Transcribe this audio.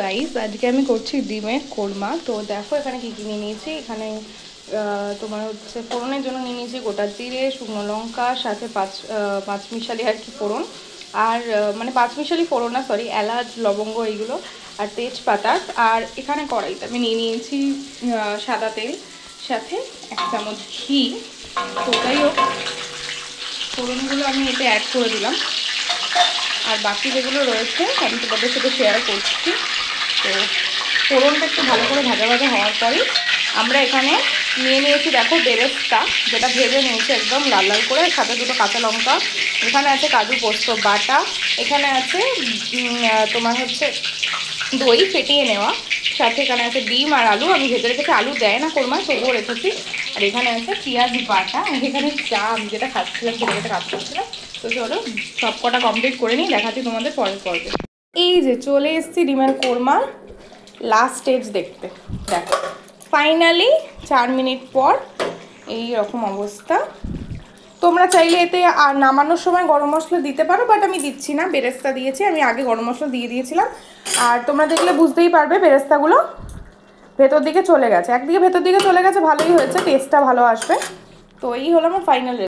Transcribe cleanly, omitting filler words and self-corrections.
Guys, আজকে আমি করছি ডিমের কোরমা। তো দেখো এখানে কী কী নিয়ে নিয়েছি। এখানে তোমার হচ্ছে ফোড়নের জন্য নিয়ে নিয়েছি গোটা জিরে, শুকনো লঙ্কা, সাথে পাঁচমিশালি আর কি ফোড়ন, আর মানে পাঁচমিশালি ফোড়ন না, সরি, এলাচ, লবঙ্গ এইগুলো, আর তেজপাতা। আর এখানে কড়াইতে আমি নিয়ে নিয়েছি সাদা তেল, সাথে 1 চামচ ঘি। তো যাই হোক, ফোড়নগুলো আমি এতে অ্যাড করে দিলাম, আর বাকি যেগুলো রয়েছে আমি তোমাদের সাথে শেয়ার করছি। তো ফোড়নটা একটু ভালো করে ভাজা ভাজা হওয়ার পরে আমরা এখানে নিয়ে নিয়েছি, দেখো, বেরেস্তা, যেটা ভেজে নিয়েছি একদম লাল লাল করে, সাথে 2টো কাঁচা লঙ্কা। এখানে আছে কাজু পোস্ত বাটা, এখানে আছে তোমার হচ্ছে দই ফেটিয়ে নেওয়া, সাথে এখানে আছে ডিম আর আলু। আমি ভেতরে রেখেছি, আলু দেয় না কোরমা, তবুও রেখেছি। আর এখানে আছে পেঁয়াজ বাটা। এখানে চা আমি যেটা খাচ্ছিলাম সেটা কাজ করছিলাম। তো চলো সব কটা কমপ্লিট করে নিই, দেখাচ্ছি তোমাদের পরের পর্বে। এই যে চলে এসেছি ডিমের কোরমা লাস্ট স্টেজ দেখতে। দেখো ফাইনালি 4 মিনিট পর এই রকম অবস্থা। তোমরা চাইলে এতে আর নামানোর সময় গরম মশলা দিতে পারো, বাট আমি দিচ্ছি না, বেরেস্তা দিয়েছি। আমি আগে গরম মশলা দিয়ে দিয়েছিলাম। আর তোমরা দেখলে বুঝতেই পারবে বেরেস্তাগুলো ভেতর দিকে চলে গেছে, একদিকে ভেতর দিকে চলে গেছে, ভালোই হয়েছে, টেস্টটা ভালো আসবে। তো এই হলো আমার ফাইনাল।